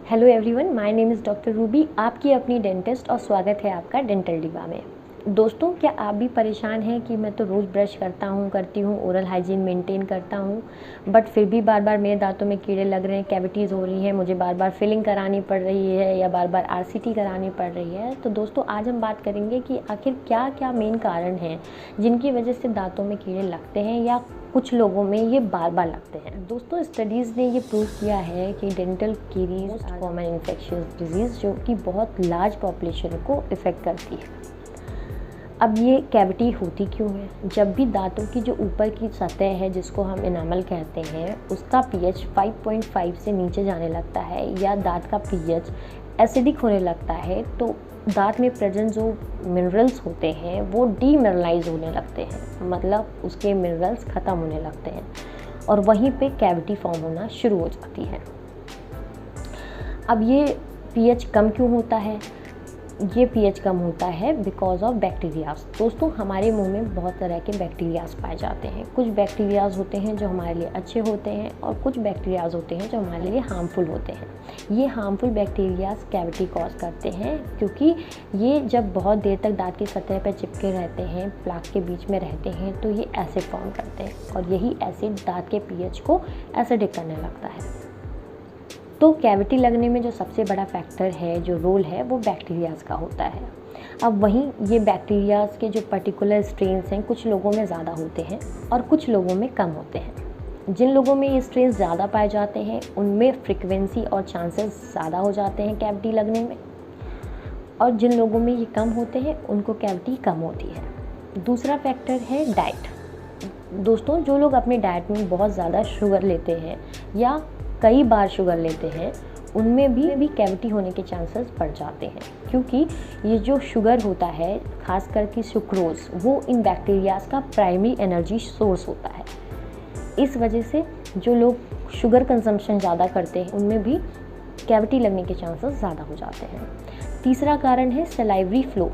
Hello everyone, my name is doctor Ruby, आपकी अपनी dentist, और स्वागत है आपका डेंटल डिब्बा में। दोस्तों, क्या आप भी परेशान हैं कि मैं तो रोज़ ब्रश करती हूँ, ओरल हाइजीन मेंटेन करता हूँ, बट फिर भी बार बार मेरे दांतों में कीड़े लग रहे हैं, कैविटीज़ हो रही हैं, मुझे बार बार फिलिंग करानी पड़ रही है या बार बार आरसीटी करानी पड़ रही है। तो दोस्तों, आज हम बात करेंगे कि आखिर क्या क्या मेन कारण हैं जिनकी वजह से दांतों में कीड़े लगते हैं या कुछ लोगों में ये बार बार लगते हैं। दोस्तों, स्टडीज़ ने ये प्रूव किया है कि डेंटल कीरीज कॉमन इन्फेक्शियस डिजीज़ जो कि बहुत लार्ज पॉपुलेशन को इफ़ेक्ट करती है। अब ये कैविटी होती क्यों है? जब भी दांतों की जो ऊपर की सतह है जिसको हम इनामल कहते हैं, उसका पीएच 5.5 से नीचे जाने लगता है या दांत का पीएच एसिडिक होने लगता है, तो दांत में प्रेजेंट जो मिनरल्स होते हैं वो डीमिनरलाइज होने लगते हैं, मतलब उसके मिनरल्स ख़त्म होने लगते हैं और वहीं पे कैविटी फॉर्म होना शुरू हो जाती है। अब ये पीएच कम क्यों होता है? ये पीएच कम होता है बिकॉज ऑफ बैक्टीरियाज। दोस्तों, हमारे मुंह में बहुत तरह के बैक्टीरियाज पाए जाते हैं। कुछ बैक्टीरियाज होते हैं जो हमारे लिए अच्छे होते हैं और कुछ बैक्टीरियाज होते हैं जो हमारे लिए हार्मफुल होते हैं। ये हार्मफुल बैक्टीरियाज कैविटी कॉज करते हैं क्योंकि ये जब बहुत देर तक दांत की सतह पर चिपके रहते हैं, प्लाक के बीच में रहते हैं, तो ये एसिड फॉर्म करते हैं और यही एसिड दांत के पीएच को एसिडिक करने लगता है। तो कैविटी लगने में जो सबसे बड़ा फैक्टर है, जो रोल है, वो बैक्टीरियाज का होता है। अब वहीं ये बैक्टीरियाज के जो पर्टिकुलर स्ट्रेन्स हैं, कुछ लोगों में ज़्यादा होते हैं और कुछ लोगों में कम होते हैं। जिन लोगों में ये स्ट्रेन्स ज़्यादा पाए जाते हैं उनमें फ्रिक्वेंसी और चांसेस ज़्यादा हो जाते हैं कैविटी लगने में, और जिन लोगों में ये कम होते हैं उनको कैविटी कम होती है। दूसरा फैक्टर है डाइट। दोस्तों, जो लोग अपने डाइट में बहुत ज़्यादा शुगर लेते हैं या कई बार शुगर लेते हैं, उनमें भी कैविटी होने के चांसेस बढ़ जाते हैं, क्योंकि ये जो शुगर होता है, खास करके सुक्रोज, वो इन बैक्टीरियाज का प्राइमरी एनर्जी सोर्स होता है। इस वजह से जो लोग शुगर कंजम्पशन ज़्यादा करते हैं उनमें भी कैविटी लगने के चांसेस ज़्यादा हो जाते हैं। तीसरा कारण है सलाइवरी फ्लो,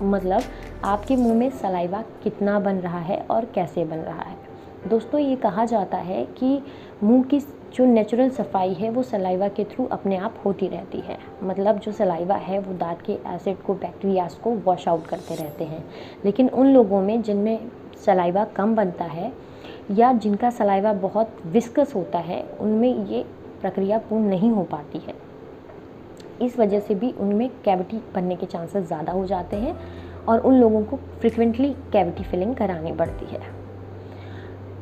मतलब आपके मुंह में सलाइवा कितना बन रहा है और कैसे बन रहा है। दोस्तों, ये कहा जाता है कि मुंह की जो नेचुरल सफाई है वो सलाइवा के थ्रू अपने आप होती रहती है, मतलब जो सलाइवा है वो दांत के एसिड को, बैक्टीरियाज को वॉश आउट करते रहते हैं। लेकिन उन लोगों में जिनमें सलाइवा कम बनता है या जिनका सलाइवा बहुत विस्कस होता है, उनमें ये प्रक्रिया पूर्ण नहीं हो पाती है। इस वजह से भी उनमें कैविटी बनने के चांसेस ज़्यादा हो जाते हैं और उन लोगों को फ्रिक्वेंटली कैविटी फिलिंग करानी पड़ती है।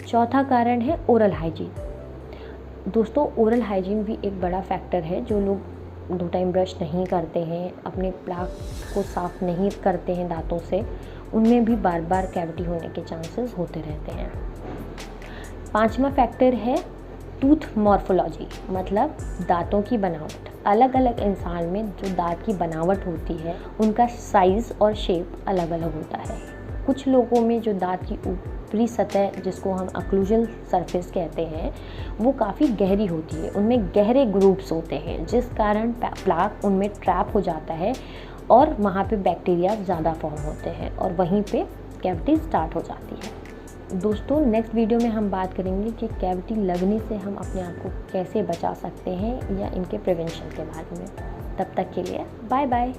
चौथा कारण है ओरल हाइजीन। दोस्तों, ओरल हाइजीन भी एक बड़ा फैक्टर है। जो लोग 2 टाइम ब्रश नहीं करते हैं, अपने प्लाक को साफ़ नहीं करते हैं दांतों से, उनमें भी बार बार कैविटी होने के चांसेस होते रहते हैं। 5वां फैक्टर है टूथ मॉर्फोलॉजी, मतलब दांतों की बनावट। अलग अलग इंसान में जो दांत की बनावट होती है उनका साइज़ और शेप अलग अलग होता है। कुछ लोगों में जो दांत की ऊपरी सतह, जिसको हम अक्लूजल सरफेस कहते हैं, वो काफ़ी गहरी होती है, उनमें गहरे ग्रूव्स होते हैं, जिस कारण प्लाक उनमें ट्रैप हो जाता है और वहाँ पे बैक्टीरिया ज़्यादा फॉर्म होते हैं और वहीं पे कैविटी स्टार्ट हो जाती है। दोस्तों, नेक्स्ट वीडियो में हम बात करेंगे कि कैविटी लगने से हम अपने आप को कैसे बचा सकते हैं या इनके प्रिवेंशन के बारे में। तब तक के लिए बाय बाय।